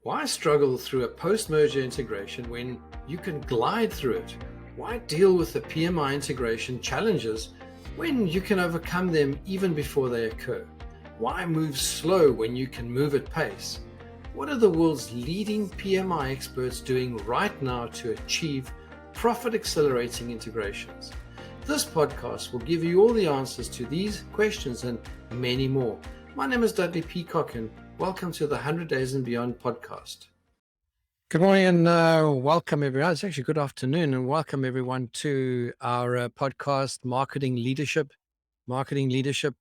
Why struggle through a post-merger integration when you can glide through it? Why deal with the PMI integration challenges when you can overcome them even before they occur? Why move slow when you can move at pace? What are the world's leading PMI experts doing right now to achieve profit-accelerating integrations? This podcast will give you all the answers to these questions and many more. My name is Dudley Peacock, and welcome to the 100 Days and Beyond podcast. Good morning and welcome everyone. It's actually good afternoon and welcome everyone to our podcast, Marketing Leadership. Marketing Leadership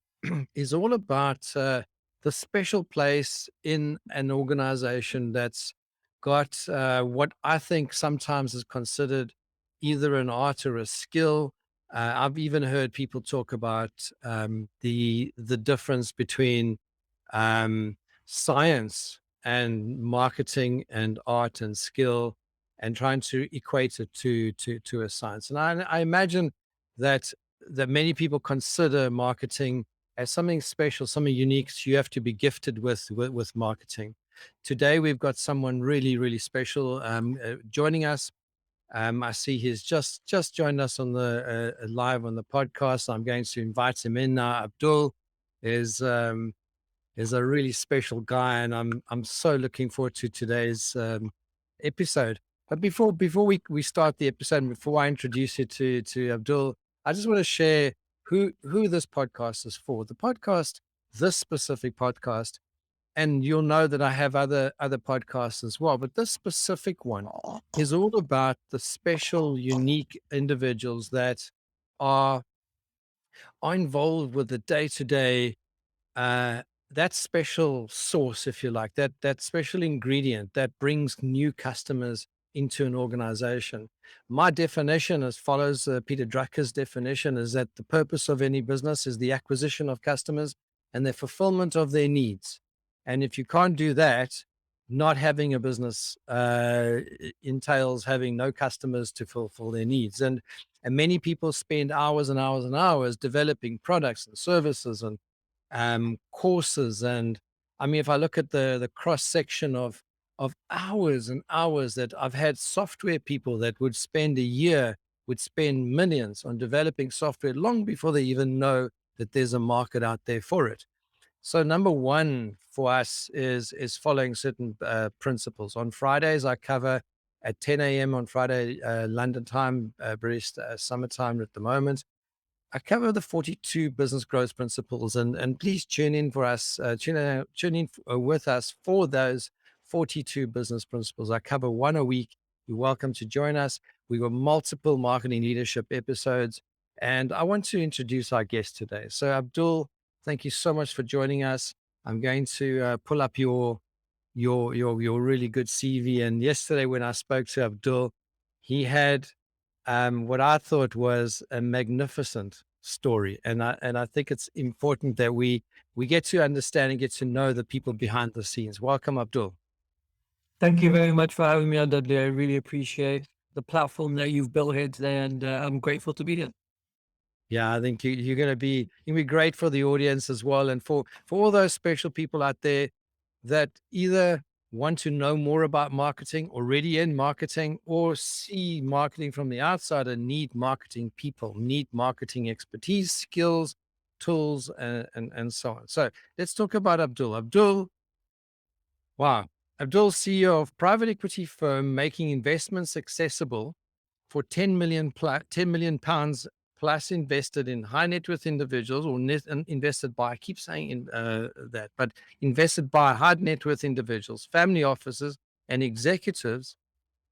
is all about the special place in an organization that's got what I think sometimes is considered either an art or a skill. I've even heard people talk about the difference between science and marketing and art and skill, and trying to equate it to a science. And I imagine that many people consider marketing as something special, something unique. So you have to be gifted with marketing. Today we've got someone really special joining us. I see he's just joined us on the live on the podcast. I'm going to invite him in now. Abdul is a really special guy, and I'm so looking forward to today's episode. But before we start the episode, and before I introduce you to Abdul, I just want to share who this podcast is for. This specific podcast, and you'll know that I have other podcasts as well, but this specific one is all about the special, unique individuals that are involved with the day-to-day, uh, that special sauce, if you like, that special ingredient that brings new customers into an organization. My definition, as follows Peter Drucker's definition, is that the purpose of any business is the acquisition of customers and the fulfillment of their needs. And if you can't do that, not having a business entails having no customers to fulfill their needs. And many people spend hours and hours and hours developing products and services and courses. And I mean, if I look at the cross section of hours and hours that I've had software people that would spend a year, would spend millions on developing software long before they even know that there's a market out there for it. So number one for us is following certain principles. On Fridays, I cover at 10 a.m. on Friday, London time, British summertime at the moment. I cover the 42 business growth principles, and please tune in for us, tune in with us for those 42 business principles. I cover one a week. You're welcome to join us. We got multiple marketing leadership episodes, and I want to introduce our guest today. So Abdul, thank you so much for joining us. I'm going to pull up your really good CV. And yesterday when I spoke to Abdul, he had what I thought was a magnificent story. And I think it's important that we get to understand and get to know the people behind the scenes. Welcome, Abdul. Thank you very much for having me on, Dudley. I really appreciate the platform that you've built here today, and I'm grateful to be here. Yeah, I think you're going to be great for the audience as well, and for all those special people out there that either want to know more about marketing, already in marketing, or see marketing from the outside and need marketing people, need marketing expertise, skills, tools, and so on. So let's talk about Abdul. Wow. Abdul, CEO of private equity firm making investments accessible for 10 million pounds plus, invested in high net worth individuals, or invested by, I keep saying that, but invested by high net worth individuals, family offices and executives.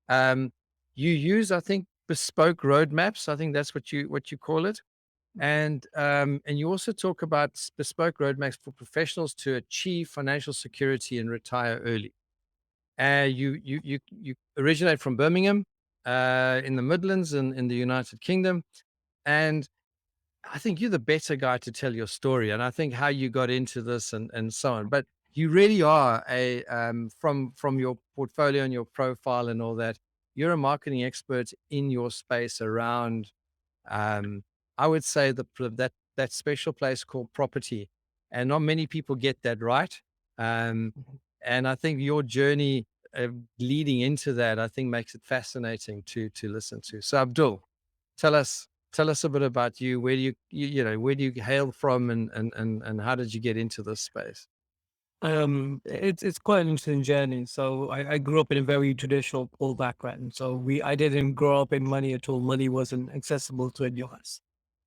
You use, I think, bespoke roadmaps. I think that's what you call it. And you also talk about bespoke roadmaps for professionals to achieve financial security and retire early. You originate from Birmingham, in the Midlands in the United Kingdom. And I think you're the better guy to tell your story, and I think how you got into this and so on. But you really are from your portfolio and your profile and all that, you're a marketing expert in your space around, I would say, that special place called property. And not many people get that right. And I think your journey leading into that, I think makes it fascinating to listen to. So Abdul, tell us tell us a bit about you. Where do where do you hail from, and how did you get into this space? It's quite an interesting journey. So I grew up in a very traditional poor background. So I didn't grow up in money at all. Money wasn't accessible to any of us.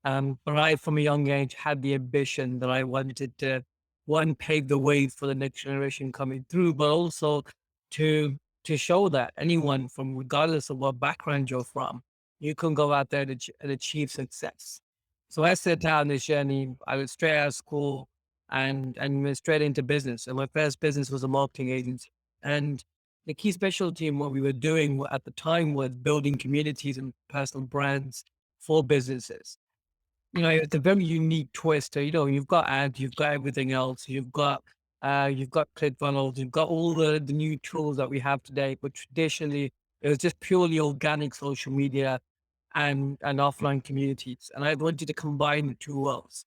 But I, from a young age, had the ambition that I wanted to, one, pave the way for the next generation coming through, but also to show that anyone, from regardless of what background you're from, you can go out there and achieve success. So I set out on this journey. I was straight out of school and went straight into business. And my first business was a marketing agency. And the key specialty in what we were doing at the time was building communities and personal brands for businesses. It's a very unique twist. You've got ads, you've got everything else, you've got ClickFunnels, you've got all the new tools that we have today. But traditionally, it was just purely organic social media and offline communities. And I wanted to combine the two worlds.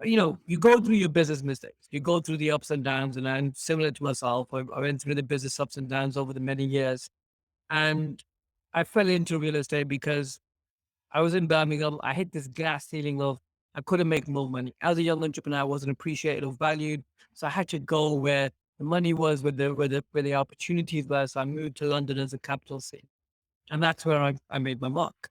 You go through your business mistakes, you go through the ups and downs, and I'm similar to myself. I went through the business ups and downs over the many years, and I fell into real estate because I was in Birmingham. I hit this glass ceiling of I couldn't make more money. As a young entrepreneur, I wasn't appreciated or valued. So I had to go where the money was, where the opportunities were. So I moved to London as a capital city. And that's where I made my mark.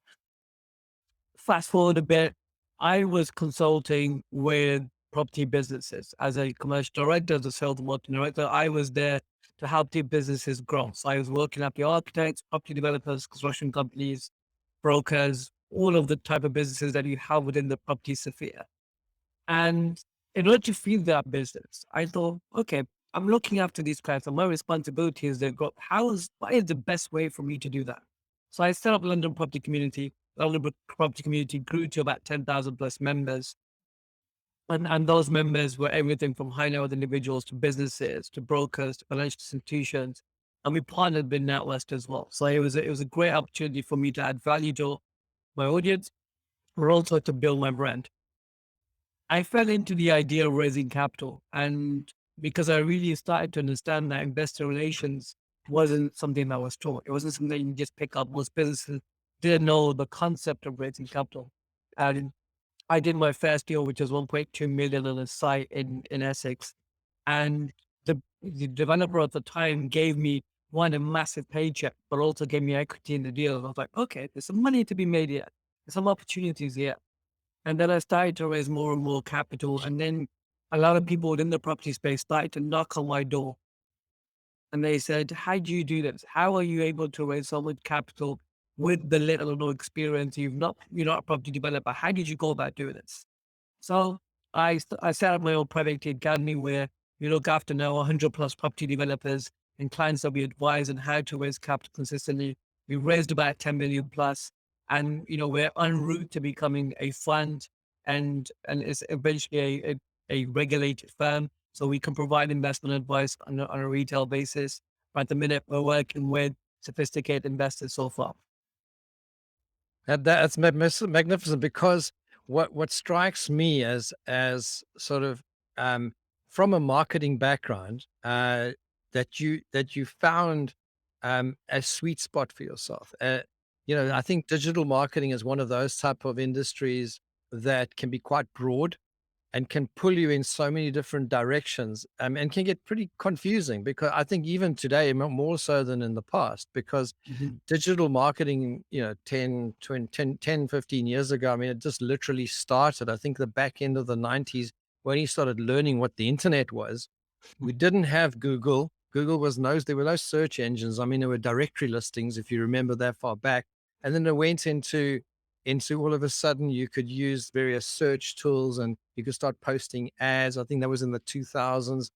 Fast forward a bit, I was consulting with property businesses as a commercial director, as a sales and marketing director. I was there to help the businesses grow. So I was working at the architects, property developers, construction companies, brokers, all of the type of businesses that you have within the property sphere. And in order to feed that business, I thought, okay, I'm looking after these clients and my responsibility is their growth. What is the best way for me to do that? So I set up London Property Community. London Property Community grew to about 10,000 plus members. And those members were everything from high net worth individuals to businesses, to brokers, to financial institutions. And we partnered with NatWest as well. So it was a great opportunity for me to add value to my audience, but also to build my brand. I fell into the idea of raising capital. And because I really started to understand that investor relations wasn't something that was taught. It wasn't something that you can just pick up. Most businesses didn't know the concept of raising capital. And I did my first deal, which was 1.2 million on a site in Essex. And the developer at the time gave me one, a massive paycheck, but also gave me equity in the deal. And I was like, okay, there's some money to be made here. There's some opportunities here. And then I started to raise more and more capital. And then a lot of people within the property space started to knock on my door. And they said, how do you do this? How are you able to raise so much capital with the little or no experience? You're not a property developer. How did you go about doing this? So I set up my own private academy where we look after now 100 plus property developers and clients that we advise on how to raise capital consistently. We raised about 10 million plus, and we're en route to becoming a fund and it's eventually a regulated firm, so we can provide investment advice on a retail basis. But at the minute, we're working with sophisticated investors so far. That's magnificent, because what strikes me as sort of, from a marketing background, that you found, a sweet spot for yourself. I think digital marketing is one of those type of industries that can be quite broad and can pull you in so many different directions, and can get pretty confusing, because I think even today, more so than in the past, because Mhm. digital marketing, 10, 20, 10, 10, 15 years ago, I mean, it just literally started. I think the back end of the 90s, when he started learning what the internet was. We didn't have Google. There were no search engines. I mean, there were directory listings, if you remember that far back. And then it went into all of a sudden you could use various search tools and you could start posting ads. I think that was in the 2000s.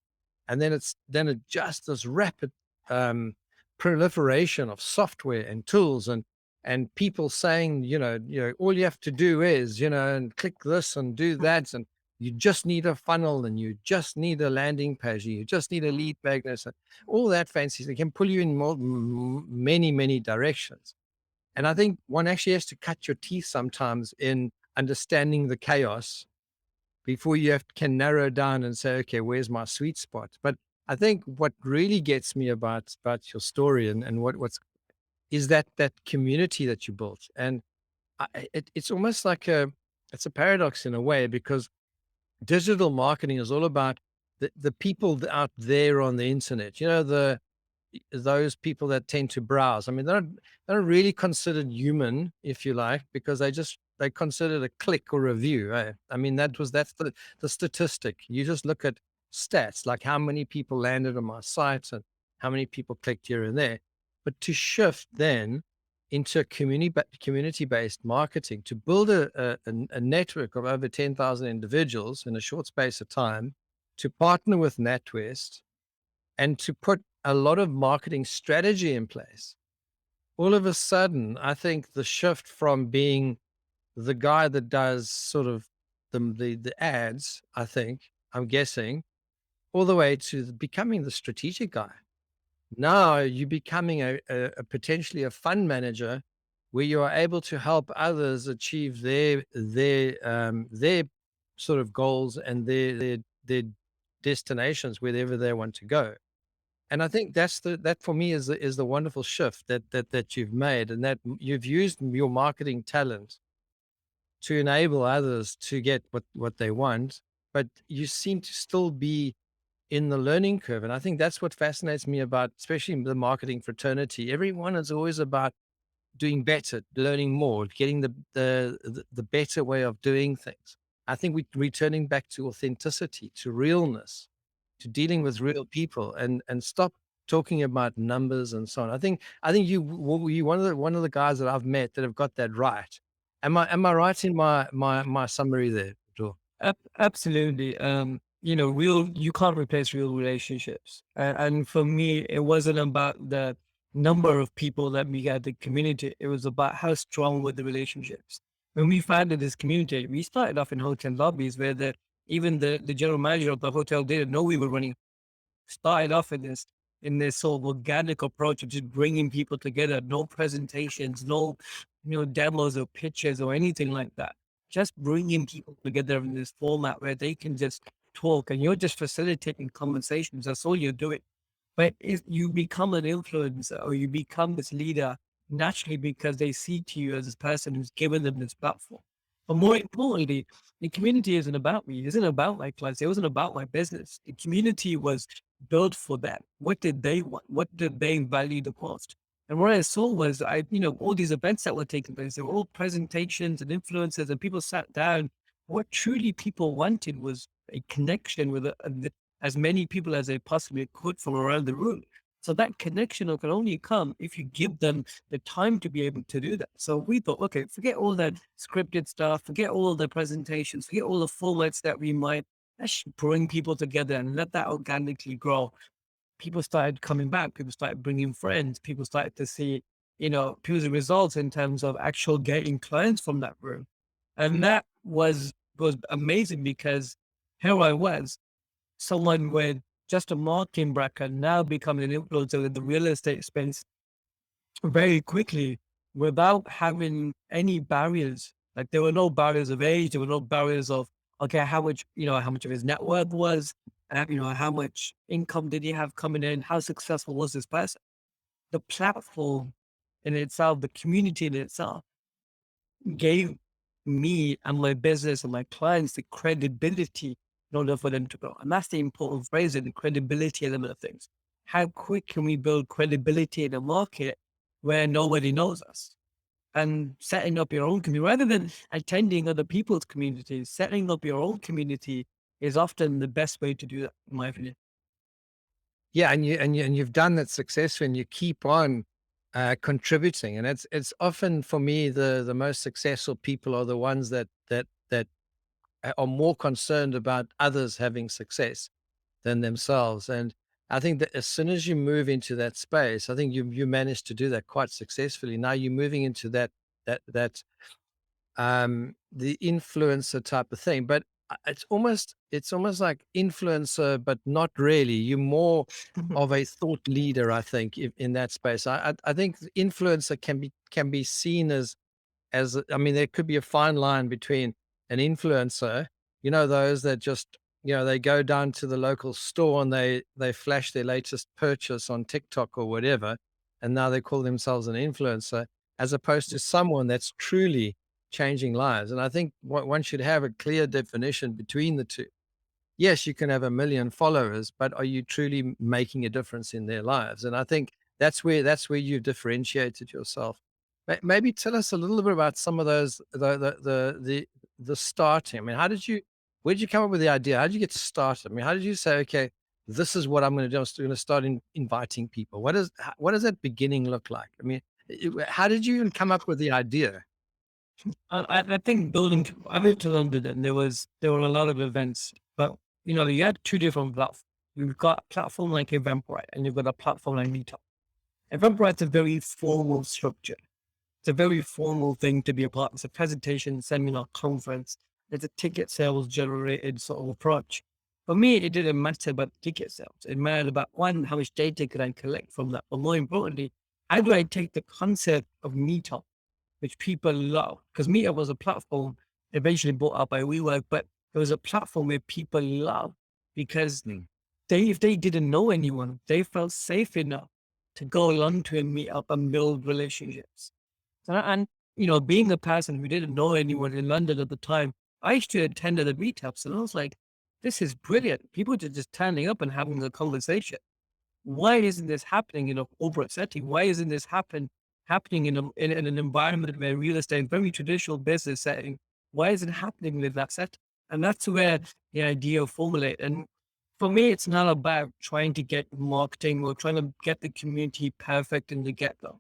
And then it just this rapid, um, proliferation of software and tools, and people saying, all you have to do is, and click this and do that, and you just need a funnel, and you just need a landing page, you just need a lead magnet, and all that fancy. They can pull you in many, many directions. And I think one actually has to cut your teeth sometimes in understanding the chaos before you can narrow down and say, okay, where's my sweet spot? But I think what really gets me about your story and what's is that community that you built. And it's almost like it's a paradox in a way, because digital marketing is all about the people out there on the internet. You know, those people that tend to browse. I mean, they're not really considered human, if you like, because they considered a click or a view. I mean, that's the statistic. You just look at stats like how many people landed on my site and how many people clicked here and there. But to shift then into a community based marketing, to build a network of over 10,000 individuals in a short space of time, to partner with NatWest and to put a lot of marketing strategy in place. All of a sudden, I think the shift from being the guy that does sort of the ads, I'm guessing, all the way to becoming the strategic guy. Now you're becoming a potentially a fund manager, where you are able to help others achieve their sort of goals and their destinations wherever they want to go. And I think that for me is the wonderful shift that you've made, and that you've used your marketing talent to enable others to get what they want, but you seem to still be in the learning curve. And I think that's what fascinates me about, especially the marketing fraternity. Everyone is always about doing better, learning more, getting the better way of doing things. I think we returning back to authenticity, to realness, to dealing with real people, and stop talking about numbers and so on. I think you one of the guys that I've met that have got that right. Am I right in my summary there, Abdul? Absolutely. Real you can't replace real relationships. And for me, it wasn't about the number of people that we had the community. It was about how strong were the relationships. When we founded this community, we started off in hotel lobbies where even the general manager of the hotel didn't know we were running. Started off in this sort of organic approach of just bringing people together, no presentations, no demos or pitches or anything like that. Just bringing people together in this format where they can just talk and you're just facilitating conversations. That's all you're doing. But if you become an influencer or you become this leader naturally because they see to you as this person who's given them this platform. But more importantly, the community isn't about me. It isn't about my clients. It wasn't about my business. The community was built for them. What did they want? What did they value the most? And what I saw was all these events that were taking place, they were all presentations and influencers, and people sat down. What truly people wanted was a connection with as many people as they possibly could from around the room. So that connection can only come if you give them the time to be able to do that. So we thought, okay, forget all that scripted stuff, forget all the presentations, forget all the formats that we might. Let's bring people together and let that organically grow. People started coming back. People started bringing friends. People started to see, people's results in terms of actual getting clients from that room. And that was amazing because here I was, someone with just a marketing background, now becoming an influencer in the real estate space very quickly without having any barriers. Like there were no barriers of age, there were no barriers of okay, how much of his net worth was, how much income did he have coming in, how successful was this person. The platform in itself, the community in itself gave me and my business and my clients the credibility in order for them to grow. And that's the important phrase in the credibility element of things. How quick can we build credibility in a market where nobody knows us? And setting up your own community rather than attending other people's communities, setting up your own community is often the best way to do that, in my opinion. Yeah, and you've done that successfully, and you keep on contributing. And it's often for me the most successful people are the ones that are more concerned about others having success than themselves. And I think that as soon as you move into that space, I think you managed to do that quite successfully. Now you're moving into that the influencer type of thing. But it's almost like influencer, but not really. You're more of a thought leader, I think, in that space. I think the influencer can be seen as I mean, there could be a fine line between an influencer, those that just they go down to the local store and they flash their latest purchase on TikTok or whatever, and now they call themselves an influencer, as opposed to someone that's truly changing lives. And I think one should have a clear definition between the two. Yes, you can have 1 million followers, but are you truly making a difference in their lives? And I think that's where you've differentiated yourself. Maybe tell us a little bit about some of those the starting. I mean, where did you come up with the idea? How did you get started? I mean, how did you say, okay, this is what I'm going to do? I'm going to start inviting people. What does that beginning look like? I mean, how did you even come up with the idea? I think building. I moved to London, and there were a lot of events, but you had two different platforms. You've got a platform like Eventbrite, and you've got a platform like Meetup. Eventbrite's a very formal structure. It's a very formal thing to be a part. It's a presentation, seminar, conference. It's a ticket sales generated sort of approach. For me, it didn't matter about ticket sales. It mattered about one, how much data could I collect from that, but more importantly, how do I take the concept of Meetup, which people love? Because Meetup was a platform eventually bought out by WeWork, but it was a platform where people love because Mm. if they didn't know anyone, they felt safe enough to go along to a Meetup and build relationships. And being a person who didn't know anyone in London at the time, I used to attend the meetups and I was like, this is brilliant. People are just turning up and having a conversation. Why isn't this happening in a corporate setting? Why isn't this happening in an environment where real estate, very traditional business setting, why is it happening with that set? And that's where the idea formulate. And for me, it's not about trying to get marketing or trying to get the community perfect in the get-go.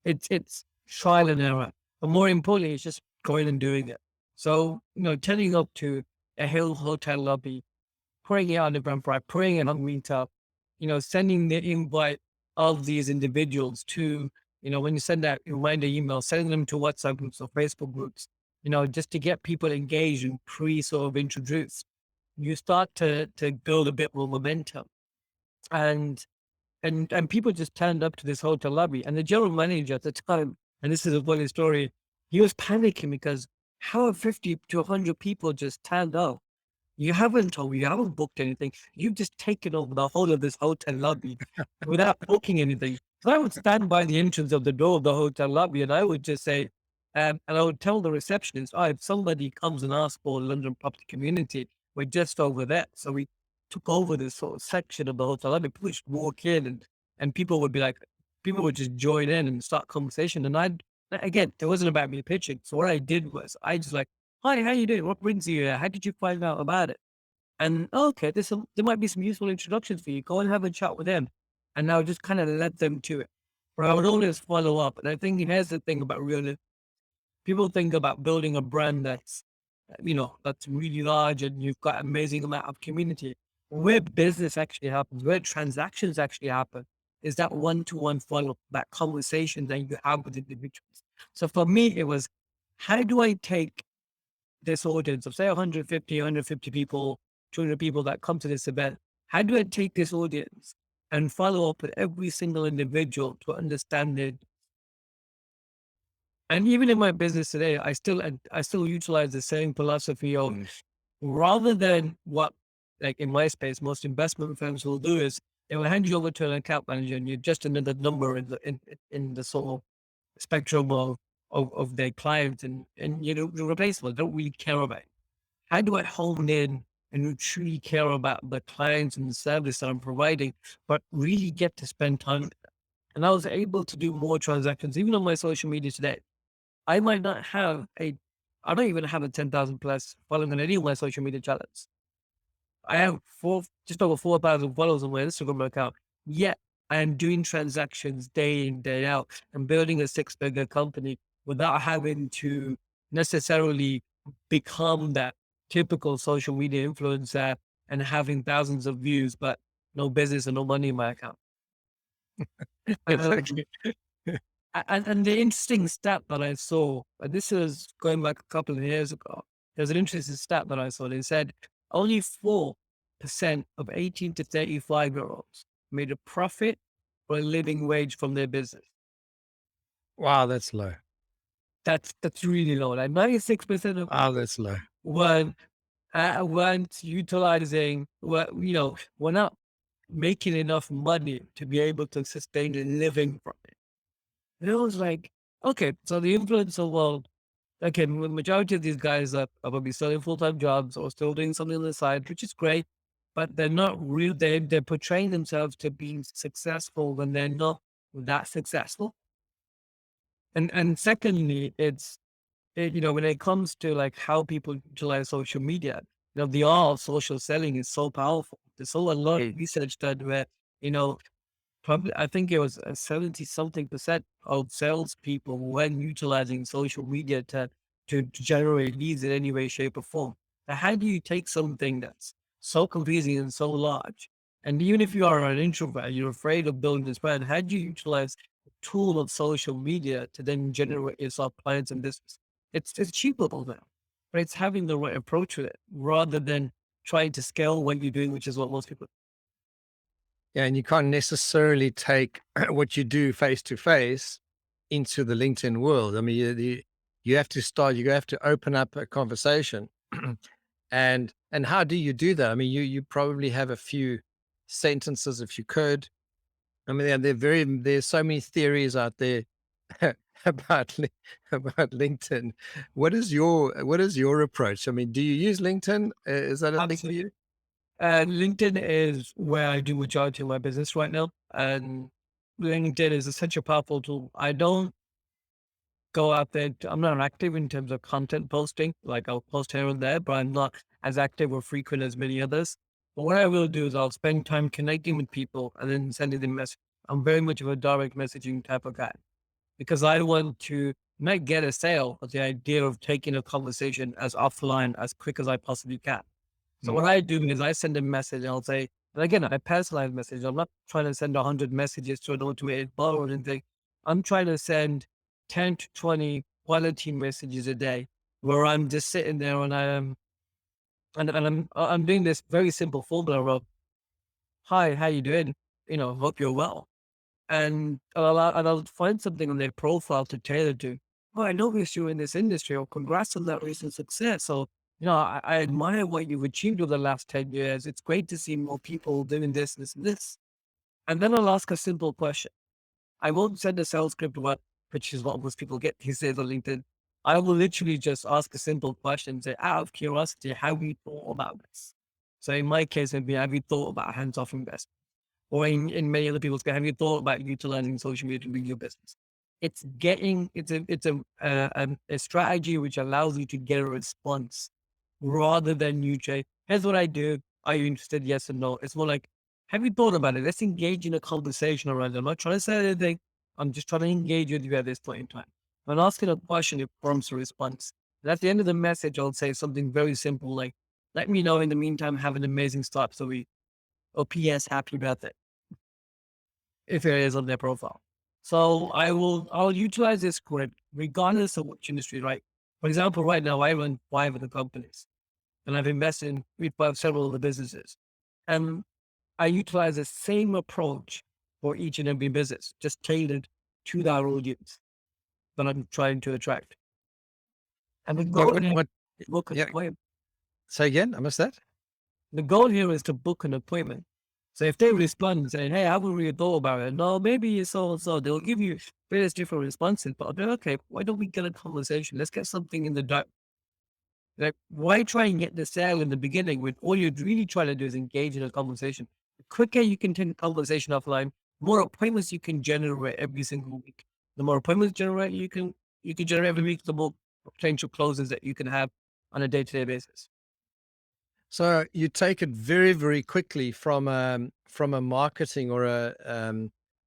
It's trial and error, but more importantly, it's just going and doing it. So, turning up to a hill hotel lobby, putting it on the Eventbrite, putting it on Meetup, sending the invite of these individuals to, when you send that reminder email, sending them to WhatsApp groups or Facebook groups, just to get people engaged and sort of introduced. You start to build a bit more momentum. And and people just turned up to this hotel lobby, and the general manager at the time, and this is a funny story, he was panicking because how are 50 to 100 people just turned up? You haven't told me, you haven't booked anything. You've just taken over the whole of this hotel lobby without booking anything. So I would stand by the entrance of the door of the hotel lobby and I would just say, and I would tell the receptionist, oh, if somebody comes and asks for London property community, we're just over there. So we took over this sort of section of the hotel lobby. People just walk in and people would be like, people would just join in and start conversation. And again, it wasn't about me pitching. So what I did was I just like, hi, how you doing? What brings you here? How did you find out about it? And okay, there might be some useful introductions for you. Go and have a chat with them. And I'll just kind of let them to it. But I would always follow up. And I think here's the thing about real people think about building a brand that's really large and you've got amazing amount of community. Where business actually happens, where transactions actually happen, is that one-to-one follow, that conversation that you have with individuals. So for me, it was, how do I take this audience of say 150 people, 200 people that come to this event? How do I take this audience and follow up with every single individual to understand it? And even in my business today, I still utilize the same philosophy of Mm. rather than what, like in my space, most investment firms will do is they will hand you over to an account manager and you're just another number in the sort of spectrum of their clients and you're replaceable. They don't really care about it. How do I hone in and truly care about the clients and the service that I'm providing, but really get to spend time with them? And I was able to do more transactions, even on my social media today. I might not have I don't even have a 10,000 plus following on any of my social media channels. I have just over 4,000 followers on my Instagram account. Yet I am doing transactions day in, day out and building a six-figure company without having to necessarily become that typical social media influencer and having thousands of views, but no business and no money in my account. Exactly. And the interesting stat that I saw, and this was going back a couple of years ago, there's an interesting stat that I saw. They said only 4% of 18 to 35-year-olds made a profit or a living wage from their business. Wow, that's low. That's really low. Like 96% of Wow, that's low. were weren't utilizing, we're not making enough money to be able to sustain a living from it. And it was like, okay, so the influencer world, again, the majority of these guys are probably still in full-time jobs or still doing something on the side, which is great, but they're not real. They're portraying themselves to be successful when they're not that successful. And secondly, when it comes to like how people utilize social media, the art of social selling is so powerful. There's so a lot of research done where, you know, probably, I think it was 70 something percent of salespeople when utilizing social media to generate leads in any way, shape, or form. Now, how do you take something that's so confusing and so large? And even if you are an introvert, you're afraid of building this brand, how do you utilize the tool of social media to then generate yourself clients and business? It's achievable now, but it's having the right approach with it rather than trying to scale what you're doing, which is what most people. Yeah, and you can't necessarily take what you do face to face into the LinkedIn world. I mean, you have to start. You have to open up a conversation, and how do you do that? I mean, you probably have a few sentences if you could. I mean, there's so many theories out there about about LinkedIn. What is your approach? I mean, do you use LinkedIn? Is that a thing for you? LinkedIn is where I do majority of my business right now, and LinkedIn is such a powerful tool. I don't go out there. I'm not active in terms of content posting. Like I'll post here and there, but I'm not as active or frequent as many others. But what I will do is I'll spend time connecting with people and then sending them message. I'm very much of a direct messaging type of guy because I want to not get a sale, but the idea of taking a conversation as offline as quick as I possibly can. So what I do is I send a message and I'll say, and again, I personalize message. I'm not trying to send 100 messages to an automated bot or anything. I'm trying to send 10 to 20 quality messages a day where I'm just sitting there and I'm doing this very simple formula of, hi, how you doing? Hope you're well. And I'll find something on their profile to tailor to. Oh, I noticed you in this industry, or congrats on that recent success. So, I admire what you've achieved over the last 10 years. It's great to see more people doing this, this, and this. And then I'll ask a simple question. I won't send a sales script, which is what most people get these days on LinkedIn. I will literally just ask a simple question, say, out of curiosity, have you thought about this? So in my case, it'd be, have you thought about hands-off investment? Or in many other people's case, have you thought about utilizing social media to bring your business? It's a strategy which allows you to get a response rather than you say, here's what I do. Are you interested? Yes or no. It's more like, have you thought about it? Let's engage in a conversation around it. I'm not trying to say anything. I'm just trying to engage with you at this point in time. When asking a question, it prompts a response. And at the end of the message, I'll say something very simple like, let me know in the meantime, have an amazing start to the week. Or PS, happy birthday if it is on their profile. So I'll utilize this script regardless of which industry, right? For example, right now I run 5 of the companies and I've invested in several of the businesses. And I utilize the same approach for each and every business, just tailored to that audience that I'm trying to attract. And the What goal what here, what? book an Yeah. appointment. Say again. I missed that. The goal here is to book an appointment. So if they respond and say, hey, I haven't really thought about it. No, maybe it's so and so. They'll give you various different responses. But I'll be like, okay, why don't we get a conversation? Let's get something in the dark. Like, why try and get the sale in the beginning when all you're really trying to do is engage in a conversation? The quicker you can take a conversation offline, more appointments you can generate every single week. The more appointments you can generate every week, the more potential closes that you can have on a day-to-day basis. So you take it very, very quickly from a marketing or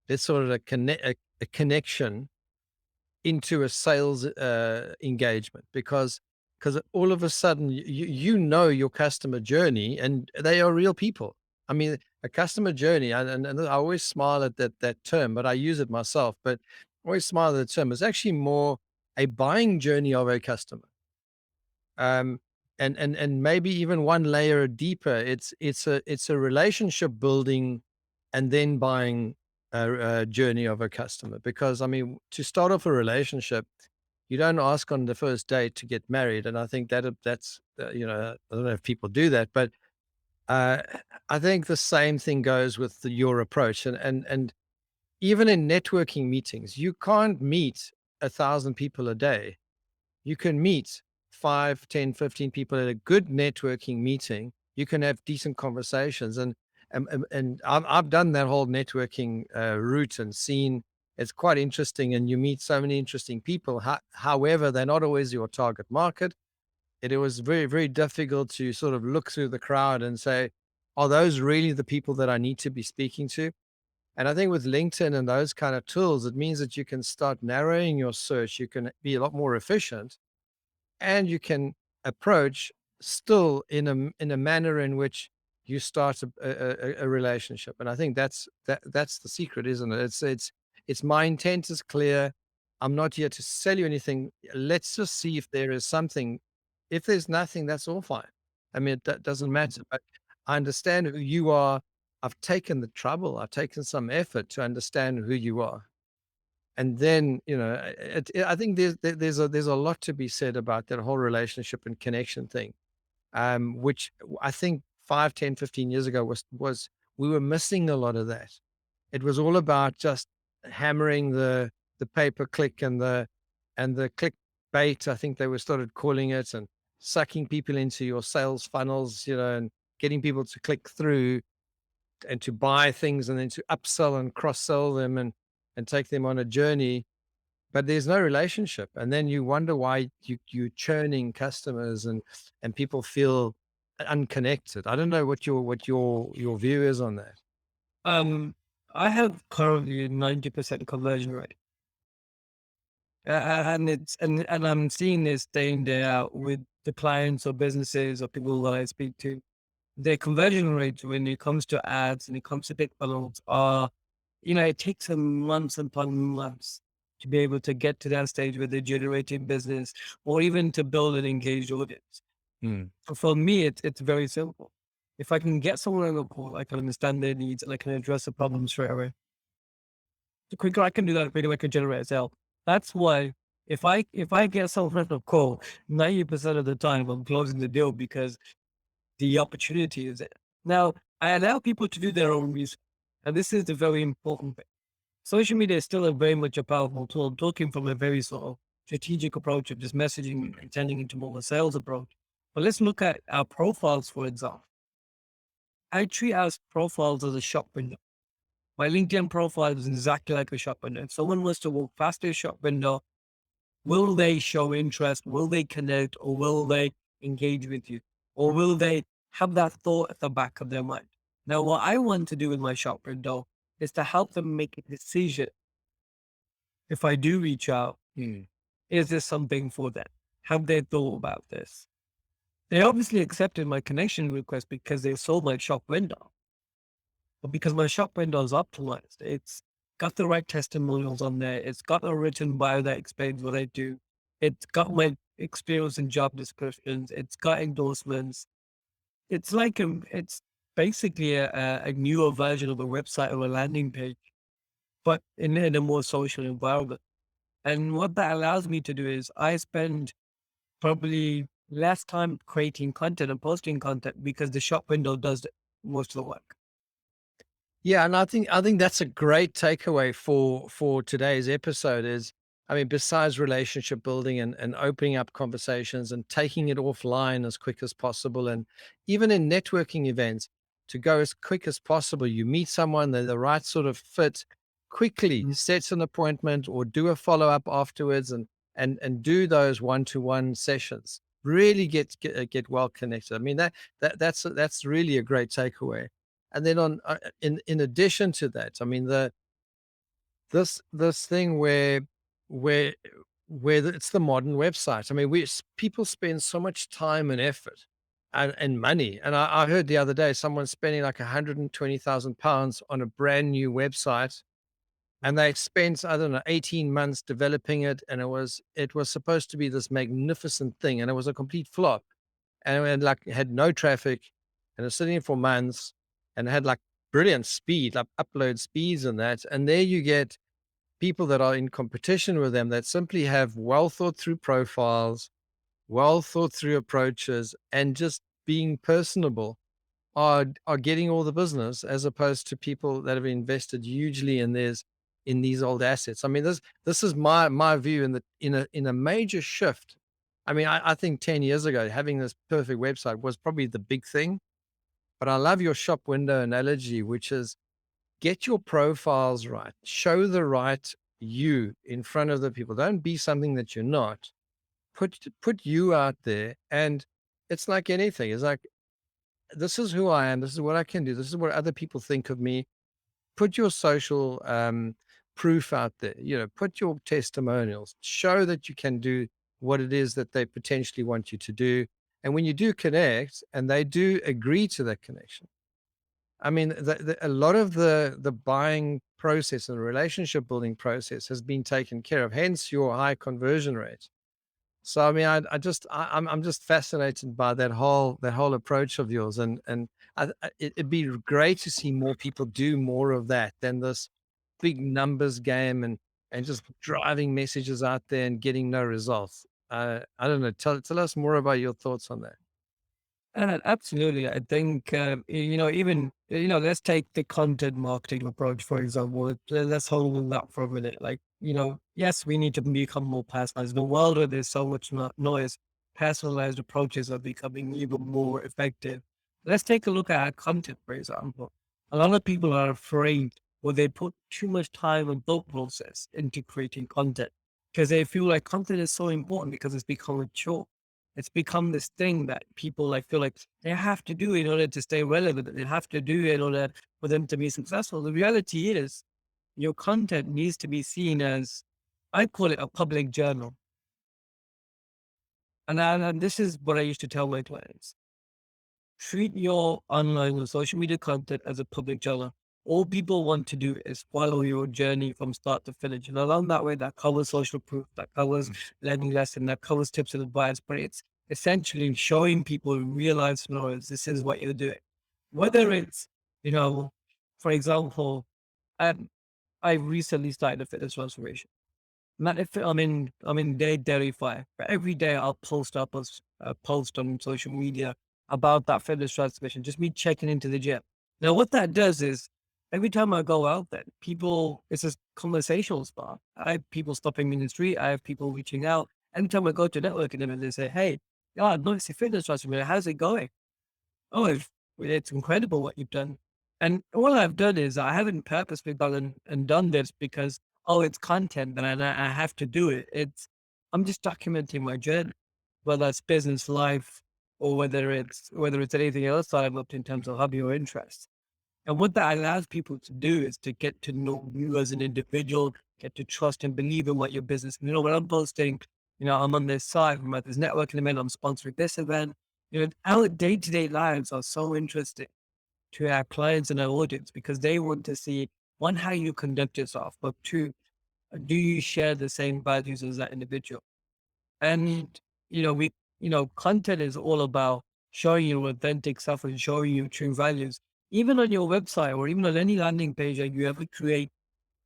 let's sort of a connection into a sales engagement because all of a sudden you know your customer journey and they are real people. I mean, a customer journey, and I always smile at that term, but I use it myself. But I always smile at the term. It's actually more a buying journey of a customer. Um, and maybe even one layer deeper, it's a relationship building and then buying a journey of a customer. Because I mean, to start off a relationship, You don't ask on the first date to get married, and I think that's I don't know if people do that, but uh, I think the same thing goes with your approach, and even in networking meetings, you can't meet 1,000 people a day. You can meet 5, 10, 15 people at a good networking meeting. You can have decent conversations. And I've done that whole networking route and seen it's quite interesting. And you meet so many interesting people. However, they're not always your target market. It was very, very difficult to sort of look through the crowd and say, are those really the people that I need to be speaking to? And I think with LinkedIn and those kind of tools, it means that you can start narrowing your search. You can be a lot more efficient, and you can approach still in a manner in which you start a relationship. And I think that's the secret, isn't it? It's my intent is clear. I'm not here to sell you anything. Let's just see if there is something. If there's nothing, that's all fine. I mean, that doesn't matter. But I understand who you are. I've taken the trouble. I've taken some effort to understand who you are. And then, I think there's a lot to be said about that whole relationship and connection thing, which I think 5, 10, 15 years ago was we were missing a lot of that. It was all about just hammering the pay per click and the click bait, I think they were started calling it, and sucking people into your sales funnels, and getting people to click through and to buy things and then to upsell and cross sell them and take them on a journey, but there's no relationship. And then you wonder why you're churning customers and people feel unconnected. I don't know what your view is on that. Um, I have currently a 90% conversion rate. And I'm seeing this day in, day out with the clients or businesses or people that I speak to. Their conversion rates when it comes to ads and it comes to big funnels are, it takes them months upon months to be able to get to that stage where they're generating business or even to build an engaged audience. Mm. For me, it's very simple. If I can get someone on the call, I can understand their needs and I can address the problem straight away. The quicker I can do that, the quicker I can generate a sale. That's why if I get someone on the call, 90% of the time I'm closing the deal because the opportunity is there. Now, I allow people to do their own research. And this is the very important thing. Social media is still a very much a powerful tool. I'm talking from a very sort of strategic approach of just messaging and turning into more of a sales approach. But let's look at our profiles, for example. I treat our profiles as a shop window. My LinkedIn profile is exactly like a shop window. If someone was to walk past a shop window, will they show interest? Will they connect? Or will they engage with you? Or will they have that thought at the back of their mind? Now, what I want to do with my shop window is to help them make a decision. If I do reach out, Mm. is this something for them? Have they thought about this? They obviously accepted my connection request because they saw my shop window. But because my shop window is optimized, it's got the right testimonials on there. It's got a written bio that explains what I do. It's got my experience and job descriptions. It's got endorsements. It's basically a newer version of a website or a landing page, but in a more social environment. And what that allows me to do is I spend probably less time creating content and posting content because the shop window does most of the work. Yeah, and I think that's a great takeaway for today's episode is, I mean, besides relationship building and opening up conversations and taking it offline as quick as possible, and even in networking events, to go as quick as possible. You meet someone, they're the right sort of fit, quickly set an appointment or do a follow-up afterwards, and do those one-to-one sessions. Really get well connected. I mean, that's really a great takeaway. And then in addition to that, I mean, this thing where it's the modern website. I mean, people spend so much time and effort and money. And I heard the other day someone spending like £120,000 on a brand new website, and they spent, I don't know, 18 months developing it, and it was supposed to be this magnificent thing, and it was a complete flop, and it like had no traffic, and it's sitting for months, and it had like brilliant speed, like upload speeds and that. And there you get people that are in competition with them that simply have well thought through profiles, well thought through approaches, and just being personable are getting all the business as opposed to people that have invested hugely in these old assets. I mean, this is my view in a major shift. I mean, I think 10 years ago, having this perfect website was probably the big thing. But I love your shop window analogy, which is get your profiles right, show the right you in front of the people. Don't be something that you're not. Put you out there, and it's like anything. It's like this is who I am. This is what I can do. This is what other people think of me. Put your social proof out there. You know, put your testimonials. Show that you can do what it is that they potentially want you to do. And when you do connect, and they do agree to that connection, I mean, a lot of the buying process and the relationship building process has been taken care of. Hence your high conversion rate. So I mean, I'm just fascinated by that whole approach of yours, and it'd be great to see more people do more of that than this big numbers game and just driving messages out there and getting no results. I don't know. Tell us more about your thoughts on that. Absolutely. I think, even, let's take the content marketing approach, for example. Let's hold that for a minute. Like, yes, we need to become more personalized. In a world where there's so much noise, personalized approaches are becoming even more effective. Let's take a look at our content, for example. A lot of people are afraid or they put too much time and thought process into creating content because they feel like content is so important because it's become a chore. It's become this thing that people like feel like they have to do in order to stay relevant. They have to do in order for them to be successful. The reality is your content needs to be seen as, I call it a public journal. And this is what I used to tell my clients. Treat your online or social media content as a public journal. All people want to do is follow your journey from start to finish. And along that way, that covers social proof, that covers learning lesson, that covers tips and advice. But it's essentially showing people in real life scenarios, this is what you're doing. Whether it's, you know, for example, um, I recently started a fitness transformation. Man, if I'm in dairy fire, but every day I'll post up a post on social media about that fitness transformation, just me checking into the gym. Now, what that does is every time I go out there, it's a conversational spot. I have people stopping me in the street. I have people reaching out. Anytime I go to networking them and they say, hey, yeah, I noticed your fitness transformation. How's it going? Oh, it's incredible what you've done. And all I've done is I haven't purposely gone and done this because, oh, it's content and I have to do it. I'm just documenting my journey, whether it's business life or whether it's anything else that I've looked in terms of hobby or interest. And what that allows people to do is to get to know you as an individual, get to trust and believe in what your business. When I'm posting, I'm on this side, I'm at this networking event, I'm sponsoring this event. Our day to day lives are so interesting to our clients and our audience because they want to see one, how you conduct yourself, but two, do you share the same values as that individual? And, content is all about showing your authentic self and showing you true values. Even on your website or even on any landing page that you ever create,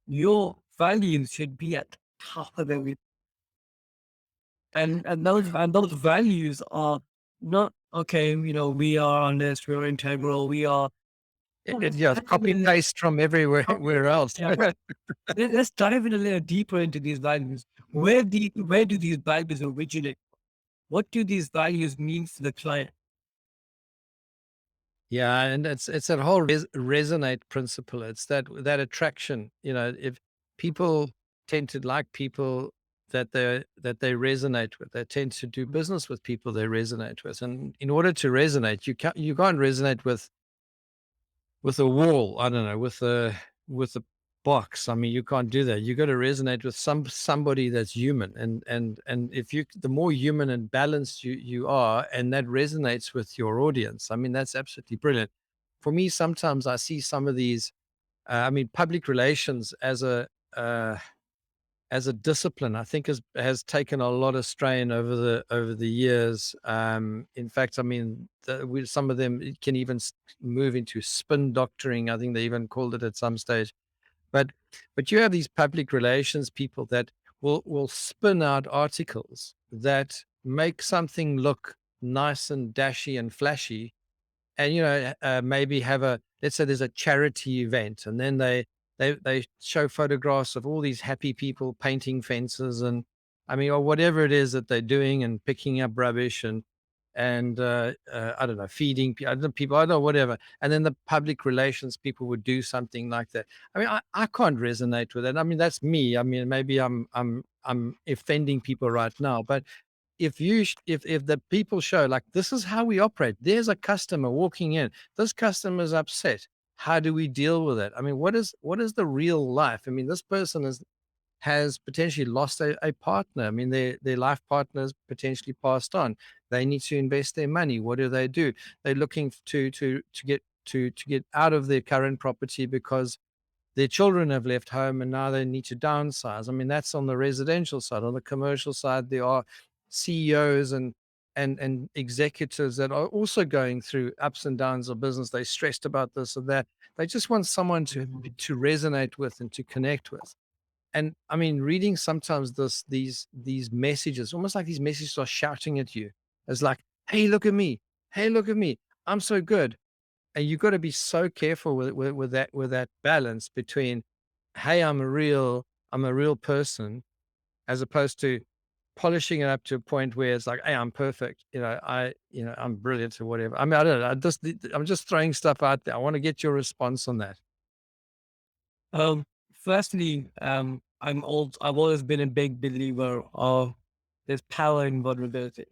your values should be at the top of everything. And those values are not okay, we are honest, we're integral, we are. No, let's Yeah, dive copy in. paste from everywhere where else. Yeah, right. Let's dive in a little deeper into these values. Where do these values originate? What do these values mean to the client? Yeah, and it's that whole resonate principle. It's that attraction. You know, if people tend to like people that they resonate with, they tend to do business with people they resonate with. And in order to resonate, you can't resonate with a wall. I don't know, with a box. I mean, you can't do that. You got to resonate with somebody that's human. And if you the more human and balanced you are, and that resonates with your audience, I mean, that's absolutely brilliant. For me, sometimes I see some of these. I mean, public relations uh, as a discipline, I think has taken a lot of strain over the years. In fact, I mean, some of them it can even move into spin doctoring. I think they even called it at some stage. But you have these public relations people that will spin out articles that make something look nice and dashy and flashy, and maybe have a, let's say there's a charity event, and then they show photographs of all these happy people painting fences, and I mean, or whatever it is that they're doing, and picking up rubbish, and I don't know, feeding I don't know, people, I don't know, whatever. And then the public relations people would do something like that. I mean, I can't resonate with it. I mean, that's me. I mean, maybe I'm offending people right now, but if the people show, like, this is how we operate. There's a customer walking in. This customer is upset. How do we deal with it? I mean, what is the real life? I mean, this person has potentially lost a partner. I mean, their life partners potentially passed on. They need to invest their money. What do? They're looking to get out of their current property because their children have left home and now they need to downsize. I mean, that's on the residential side. On the commercial side, there are CEOs and executives that are also going through ups and downs of business. They're stressed about this or that. They just want someone to resonate with and to connect with. And I mean, reading sometimes these messages, almost like these messages are shouting at you. It's like, "Hey, look at me! Hey, look at me! I'm so good." And you've got to be so careful with that balance between, "Hey, I'm a real person," as opposed to polishing it up to a point where it's like, "Hey, I'm perfect. I'm brilliant," or whatever. I mean, I don't know. I'm just throwing stuff out there. I want to get your response on that. Firstly, I've always been a big believer of there's power in vulnerability.